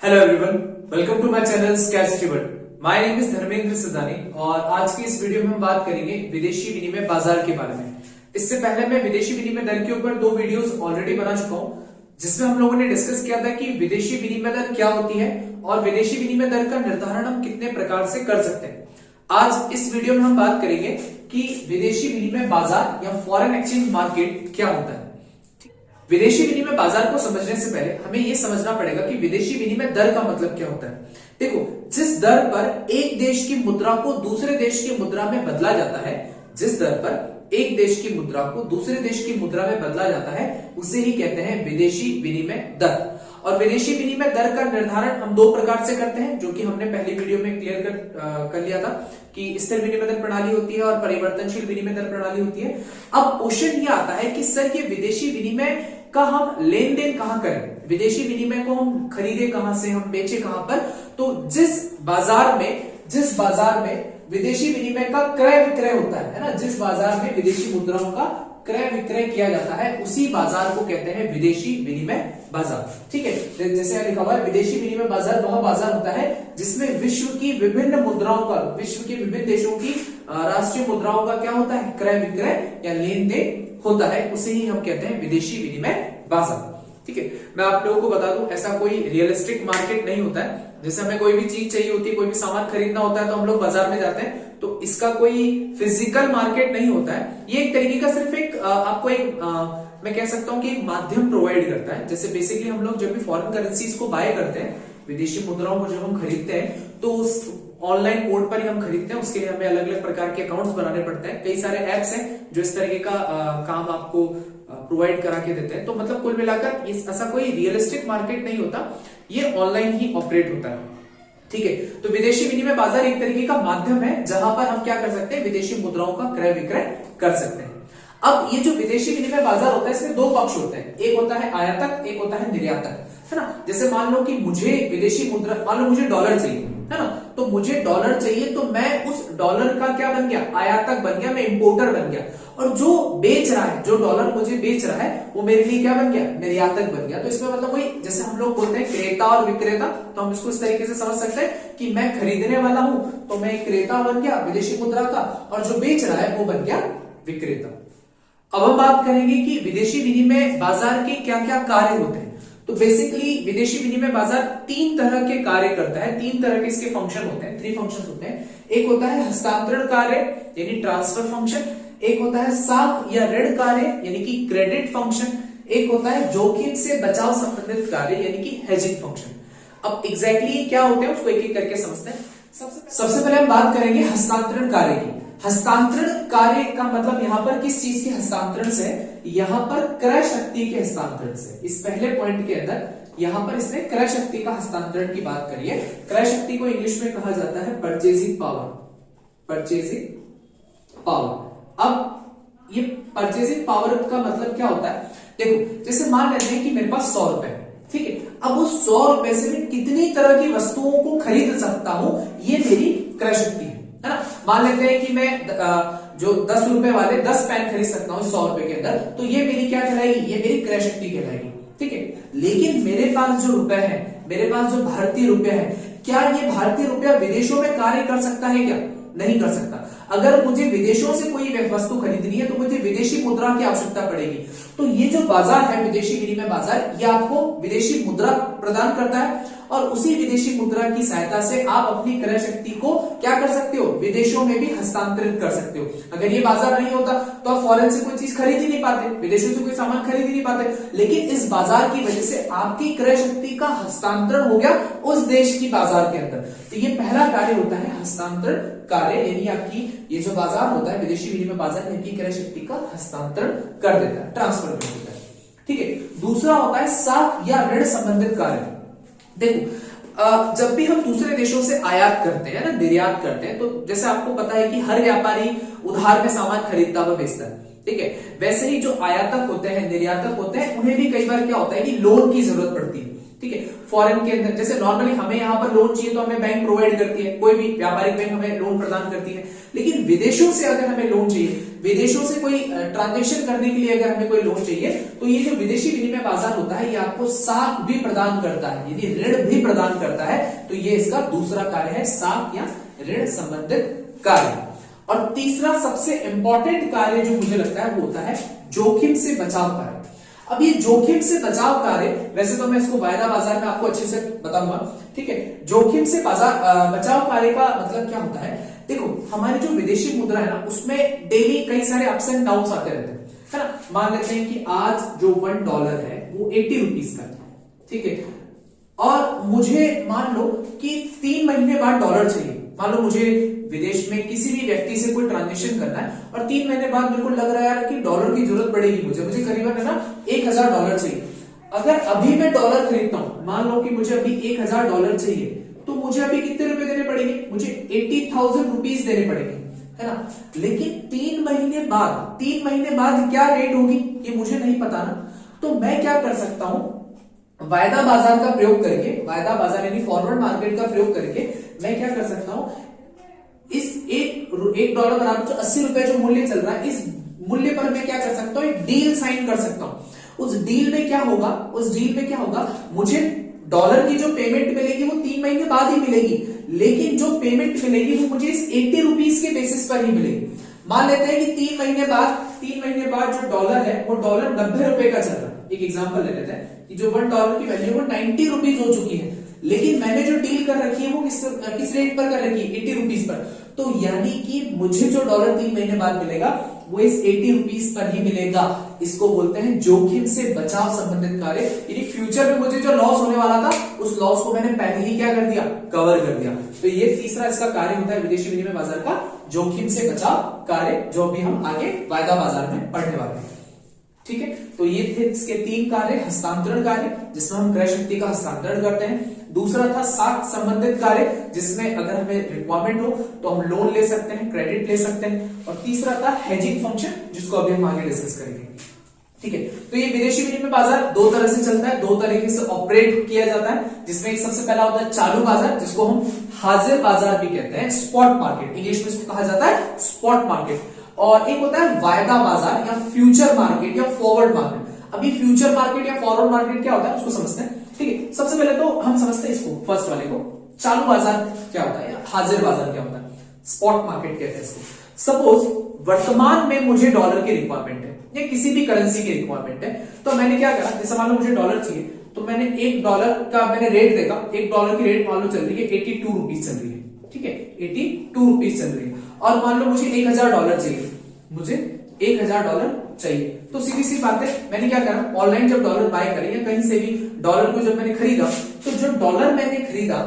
Hello everyone, welcome to my channel scarcity. My name is Dharmendra Sadani और आज की इस वीडियो में हम बात करेंगे विदेशी विनिमय बाजार के बारे में। इससे पहले मैं विदेशी विनिमय दर के ऊपर 2 वीडियोस ऑलरेडी बना चुका हूं, जिसमें हम लोगों ने डिस्कस किया था कि विदेशी विनिमय दर क्या होती है और विदेशी विनिमय दर का निर्धारण हम कितने प्रकार से कर सकते हैं। आज इस वीडियो में हम बात करेंगे कि विदेशी विनिमय बाजार या फॉरेन एक्सचेंज मार्केट क्या होता है। विदेशी विनिमय बाजार को समझने से पहले हमें यह समझना पड़ेगा कि विदेशी विनिमय दर का मतलब क्या होता है। देखो, जिस दर पर एक देश की मुद्रा को दूसरे देश की मुद्रा में बदला जाता है, जिस दर पर एक देश की मुद्रा को दूसरे देश की मुद्रा में बदला जाता है, उसे ही कहते हैं विदेशी विनिमय दर। और विदेशी विनिमय दर का निर्धारण हम 2 प्रकार से करते हैं, जो कि हमने पहली वीडियो में क्लियर कर लिया था कि स्थिर विनिमय दर प्रणाली होती है और परिवर्तनशील विनिमय दर प्रणाली होती है। अब क्वेश्चन ये आता है कि सर, ये विदेशी विनिमय का हम लेन देन कहां करें, विदेशी विनिमय को हम खरीदे कहां से, हम बेचे कहां पर। तो जिस बाजार में विदेशी विनिमय का क्रय विक्रय होता है ना, जिस बाजार में विदेशी मुद्राओं का क्रय विक्रय किया जाता है, उसी बाजार को कहते हैं विदेशी विनिमय बाजार। ठीक है, जैसे लिखा हुआ है, विदेशी विनिमय बाजार वह बाजार होता है जिसमें विश्व की विभिन्न मुद्राओं का, विश्व के विभिन्न देशों की राष्ट्रीय मुद्राओं का क्या होता है, क्रय विक्रय या लेन देन होता है, उसे ही हम कहते हैं विदेशी विनिमय बाजार। ठीक है, मैं आप लोगों को बता दूं, ऐसा कोई रियलिस्टिक मार्केट नहीं होता है। जैसे हमें कोई भी चीज चाहिए होती है, कोई भी सामान खरीदना होता है तो हम लोग बाजार में जाते हैं, तो इसका कोई फिजिकल मार्केट नहीं होता है। ये एक तरीके का सिर्फ एक आपको एक मैं कह सकता हूं कि एक माध्यम प्रोवाइड करता है। जैसे बेसिकली हम लोग जब भी फॉरेन करेंसीज को बाय करते हैं, विदेशी मुद्राओं को जब हम खरीदते हैं, तो उस ऑनलाइन पोर्ट पर ही हम खरीदते हैं। उसके लिए हमें अलग अलग प्रकार के अकाउंट्स बनाने पड़ते हैं। कई सारे एप्स हैं जो इस तरीके का काम आपको प्रोवाइड करा के देते हैं। तो मतलब कुल मिलाकर ऐसा कोई रियलिस्टिक मार्केट नहीं होता, ये ऑनलाइन ही ऑपरेट होता है। ठीक है, तो विदेशी विनिमय बाजार एक तरीके का माध्यम है जहां पर हम क्या कर सकते हैं, विदेशी मुद्राओं का क्रय विक्रय कर सकते हैं। अब ये जो विदेशी विनिमय बाजार होता है, इसमें 2 पक्ष होते हैं, एक होता है आयातक, एक होता है निर्यातक, है ना। जैसे मान लो कि मुझे विदेशी मुद्रा, मान लो मुझे डॉलर चाहिए, है ना, तो मुझे डॉलर चाहिए, तो मैं उस डॉलर का क्या बन गया, आयातक बन गया, मैं इंपोर्टर बन गया। और जो बेच रहा है, जो डॉलर मुझे बेच रहा है, वो मेरे लिए क्या बन गया, निर्यातक बन गया। तो इसमें मतलब वही, जैसे हम लोग बोलते हैं क्रेता और विक्रेता, तो हम इसको इस तरीके से समझ सकते हैं कि मैं खरीदने वाला हूं तो मैं एक क्रेता बन गया विदेशी मुद्रा का, और जो बेच रहा है वो बन गया विक्रेता। अब हम बात करेंगे कि विदेशी विनिमय बाजार के क्या क्या कार्य होते हैं। तो बेसिकली विदेशी विनिमय बाजार 3 तरह के कार्य करता है, 3 तरह के इसके फंक्शन होते हैं, 3 फंक्शंस होते हैं। एक होता है हस्तांतरण कार्य यानी ट्रांसफर फंक्शन, एक होता है साख या ऋण कार्य यानी कि क्रेडिट फंक्शन, एक होता है जोखिम से बचाव संबंधित कार्य यानी कि हेजिंग फंक्शन। अब एग्जैक्टली क्या होते हैं उसको एक एक करके समझते हैं। सबसे पहले हम बात करेंगे हस्तांतरण कार्य की। हस्तांतरण कार्य का मतलब यहां पर किस चीज के हस्तांतरण से, यहां पर क्रय शक्ति के हस्तांतरण से। इस पहले पॉइंट के अंदर यहां पर इसने क्रय शक्ति का हस्तांतरण की बात करी है। क्रय शक्ति को इंग्लिश में कहा जाता है परचेजिंग पावर, परचेजिंग पावर। अब ये परचेजिंग पावर का मतलब क्या होता है, देखो जैसे मान लेते हैं कि मेरे पास 100 रुपए, ठीक है, अब उस 100 रुपए से मैं कितनी तरह की वस्तुओं को खरीद सकता हूं, ये मेरी क्रय शक्ति है ना। मान लेते हैं कि मैं जो 10 रुपए वाले 10 पेन खरीद सकता हूं 100 रुपए के अंदर, तो ये मेरी क्या कहलाएगी, ये मेरी क्रय शक्ति कहलाएगी। ठीक है, लेकिन मेरे पास जो रुपए है, मेरे पास जो भारतीय रुपया है, क्या ये भारतीय रुपया विदेशों में कार्य कर सकता है क्या, नहीं कर सकता। अगर मुझे विदेशों से कोई वस्तु खरीदनी है तो मुझे विदेशी मुद्रा की आवश्यकता पड़ेगी। तो ये जो बाजार है विदेशी विनिमय बाजार, ये आपको विदेशी मुद्रा प्रदान करता है और उसी विदेशी मुद्रा की सहायता से आप अपनी क्रय शक्ति को क्या कर सकते हो, विदेशों में भी हस्तांतरित कर सकते हो। अगर ये बाजार नहीं होता तो आप फॉरेन से कोई चीज खरीद ही नहीं पाते, विदेशों से कोई सामान खरीद ही नहीं पाते, लेकिन इस बाजार की वजह से आपकी क्रय शक्ति का हस्तांतरण हो गया उस देश की बाजार के अंदर। तो ये पहला कार्य होता है हस्तांतरण कार्य, यानी आपकी ये जो बाजार होता है विदेशी विनिमय बाजार, इनकी क्रय शक्ति का हस्तांतरण कर देता है, ट्रांसफर कर देता है। ठीक है, दूसरा होता है साख या ऋण संबंधित कार्य। देखो, जब भी हम दूसरे देशों से आयात करते हैं ना, निर्यात करते हैं, तो जैसे आपको पता है कि हर व्यापारी उधार में सामान खरीदता हुआ बेचता है। ठीक है, वैसे ही जो आयातक होते हैं, निर्यातक होते हैं, उन्हें भी कई बार क्या होता है कि लोन की जरूरत पड़ती है। ठीक है। फॉरेन के अंदर जैसे नॉर्मली हमें यहाँ पर लोन चाहिए तो हमें बैंक प्रोवाइड करती है, कोई भी व्यापारिक बैंक हमें लोन प्रदान करती है। लेकिन विदेशों से अगर हमें लोन चाहिए, विदेशों से कोई ट्रांजेक्शन करने के लिए अगर हमें कोई लोन चाहिए, तो ये जो विदेशी विनिमय बाजार होता है ये आपको साख भी प्रदान करता है, यदि ऋण भी प्रदान करता है तो ये इसका दूसरा कार्य है, साख या ऋण संबंधित कार्य। और तीसरा सबसे इंपॉर्टेंट कार्य जो मुझे लगता है वो होता है जोखिम से बचाव कार्य। अब ये जोखिम से बचाव कार्य, वैसे तो मैं इसको वायदा बाजार में आपको अच्छे से बताऊंगा, ठीक है। जोखिम से बचाव कार्य का मतलब क्या होता है, देखो हमारी जो विदेशी मुद्रा है ना उसमें डेली कई सारे अप्स एंड डाउन्स आते रहते हैं, है ना। मान लेते हैं कि आज जो $1 है वो 80 रुपीज का है, ठीक है। और मुझे मान लो कि 3 महीने बाद डॉलर चाहिए, मान लो मुझे विदेश में किसी भी व्यक्ति से कोई ट्रांजेक्शन करना है और 3 महीने बाद मेरे को लग रहा है यार कि डॉलर की जरूरत पड़ेगी, मुझे करीबन है ना $1000 चाहिए। अगर अभी मैं डॉलर खरीदता हूं, मान लो कि मुझे अभी $1000 चाहिए, तो मुझे अभी कितने रुपए देने पड़ेंगे, मुझे 80,000 रुपीज देने पड़ेंगे, है ना। लेकिन 3 महीने बाद क्या रेट होगी ये मुझे नहीं पता ना, तो मैं क्या कर सकता हूं, वायदा बाजार का प्रयोग करके, वायदा बाजार यानी फॉरवर्ड मार्केट का प्रयोग करके मैं क्या कर सकता हूं, इस एक डॉलर बराबर जो 80 रुपए जो मूल्य चल रहा है, इस मूल्य पर मैं क्या कर सकता हूं, एक डील साइन कर सकता हूं। उस डील में क्या होगा, मुझे डॉलर की जो पेमेंट मिलेगी वो 3 महीने बाद ही मिलेगी, लेकिन जो पेमेंट मिलेगी वो मुझे इस 80 रुपीज के बेसिस पर ही मिलेगी। मान लेते हैं कि 3 महीने बाद जो डॉलर है वो डॉलर 90 रुपए का चल रहा है। एक एग्जांपल ले लेते हैं कि जो $1 की वैल्यू वो 90 रुपीज हो चुकी है, लेकिन मैंने जो डील कर रखी है वो किस रेट पर कर रखी है, 80 रुपीज पर। तो यानी कि मुझे जो डॉलर 3 महीने बाद मिलेगा वो इस 80 रुपीज पर ही मिलेगा। इसको बोलते हैं जोखिम से बचाव संबंधित कार्य। यानी फ्यूचर में मुझे जो लॉस होने वाला था उस लॉस को मैंने पहले ही क्या कर दिया, कवर कर दिया। तो ये तीसरा इसका कार्य होता है विदेशी विनिमय बाजार का, जोखिम से बचाव कार्य, जो भी हम आगे वायदा बाजार में पढ़ने वाले हैं, ठीक है। तो ये थे इसके 3 कार्य। हस्तांतरण कार्य जिसमें हम क्रय शक्ति का हस्तांतरण करते हैं, दूसरा था साख संबंधित कार्य जिसमें अगर हमें रिक्वायरमेंट हो तो हम लोन ले सकते हैं, क्रेडिट ले सकते हैं, और तीसरा था हेजिंग फंक्शन जिसको अभी हम आगे डिस्कस करेंगे, ठीक है। तो ये विदेशी विनिमय बाजार 2 तरह से चलता है, 2 तरीके से ऑपरेट किया जाता है, जिसमें सबसे पहला होता है चालू बाजार जिसको हम हाजिर बाजार भी कहते हैं, स्पॉट मार्केट, इंग्लिश में इसको कहा जाता है स्पॉट मार्केट। और एक होता है वायदा बाजार या फ्यूचर मार्केट या फॉरवर्ड मार्केट। अभी फ्यूचर मार्केट या फॉरवर्ड मार्केट क्या होता है उसको समझते हैं, ठीक है। सबसे पहले तो हम समझते हैं इसको, फर्स्ट वाले को, चालू बाजार क्या होता है या हाजिर बाजार क्या होता है, स्पॉट मार्केट कहते हैं इसको। सपोज वर्तमान में मुझे डॉलर की रिक्वायरमेंट है या किसी भी करेंसी की रिक्वायरमेंट है, तो मैंने क्या करा, जैसे मान लो मुझे डॉलर चाहिए, तो मैंने $1 का मैंने रेट देखा, $1 की रेट मान लो चल रही है 82 रुपीज चल रही है, ठीक है, 82 रुपीज चल रही है। और मान लो मुझे $1000 चाहिए, मुझे $1000 चाहिए, तो सीधी सी बात है, मैंने क्या करा, ऑनलाइन जब डॉलर बाय करे या कहीं से भी डॉलर को जब मैंने खरीदा, तो जो डॉलर मैंने खरीदा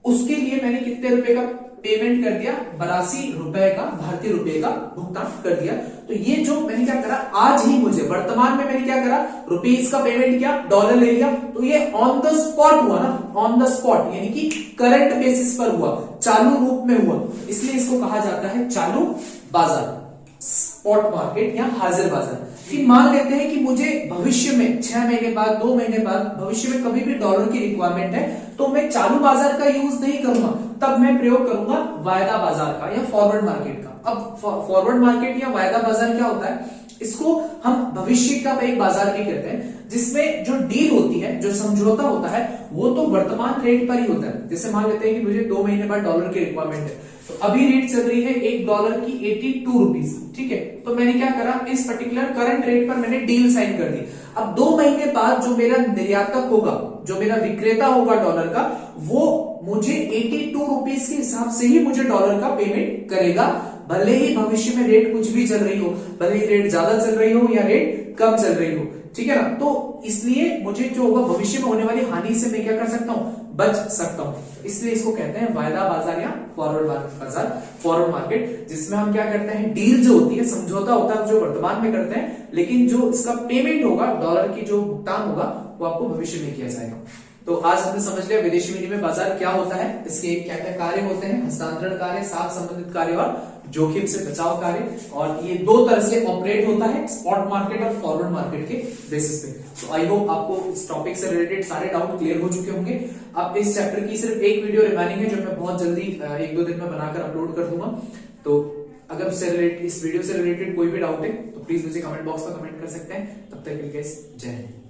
उसके लिए मैंने कितने रुपए का पेमेंट कर दिया, 82 रुपए का, भारतीय रुपए का भुगतान कर दिया। तो ये जो मैंने क्या करा, आज ही मुझे वर्तमान में मैंने क्या करा, रुपीज का पेमेंट किया, डॉलर ले लिया, तो ये ऑन द स्पॉट हुआ ना, ऑन द स्पॉट यानी कि करंट बेसिस पर हुआ, चालू रूप में हुआ, इसलिए इसको कहा जाता है चालू बाजार, स्पॉट मार्केट या हाजिर बाजार। कि मान लेते हैं कि मुझे भविष्य में 6 महीने बाद, 2 महीने बाद भविष्य में कभी भी डॉलर की रिक्वायरमेंट है, तो मैं चालू बाजार का यूज नहीं करूंगा, तब मैं प्रयोग करूंगा वायदा बाजार का या फॉरवर्ड मार्केट का। अब फॉरवर्ड मार्केट या वायदा बाजार क्या होता है, इसको हम भविष्य का एक बाजार भी कहते हैं, जिसमें जो डील होती है, जो समझौता होता है, वो तो वर्तमान रेट पर ही होता है। जैसे मान लेते हैं कि मुझे 2 महीने बाद डॉलर की रिक्वायरमेंट है, तो अभी रेट चल रही है $1 की 82 रुपीज, ठीक है। तो मैंने क्या करा, इस पर्टिकुलर करंट रेट पर मैंने डील साइन कर दी। अब 2 महीने बाद जो मेरा निर्यातक होगा, जो मेरा विक्रेता होगा डॉलर का, वो मुझे 82 रुपीज के हिसाब से ही मुझे डॉलर का पेमेंट करेगा, भले ही भविष्य में रेट कुछ भी चल रही हो, भले ही रेट ज्यादा चल रही हो या रेट कम चल रही हो, ठीक है ना। तो इसलिए मुझे जो होगा भविष्य में होने वाली हानि से मैं क्या कर सकता हूं, बच सकता हूं। इसलिए इसको कहते हैं वायदा बाजार या फॉरवर्ड बाजार, फॉरवर्ड मार्केट, जिसमें हम क्या करते हैं, डील जो होती है, समझौता होता है जो वर्तमान में करते हैं, लेकिन जो इसका पेमेंट होगा, डॉलर की जो भुगतान होगा, वो आपको भविष्य में किया जाएगा। तो आज हमने समझ लिया विदेशी विनिमय बाजार क्या होता है, इसके क्या क्या कार्य होते हैं, हस्तांतरण कार्य, साख संबंधित कार्य और जोखिम से बचाव कार्य। और ये दो तरह से ऑपरेट होता है, स्पॉट मार्केट और फॉरवर्ड मार्केट के बेसिस पे। तो आई होप आपको इस टॉपिक से रिलेटेड सारे डाउट क्लियर हो चुके होंगे। अब इस चैप्टर की सिर्फ एक वीडियो रिमेनिंग है जो मैं बहुत जल्दी 1-2 दिन में बनाकर अपलोड कर दूंगा। तो अगर उससे रिलेटेड, इस वीडियो से रिलेटेड कोई भी डाउट है तो प्लीज मुझे कमेंट बॉक्स में कमेंट कर सकते हैं। तब तक के लिए जय हिंद।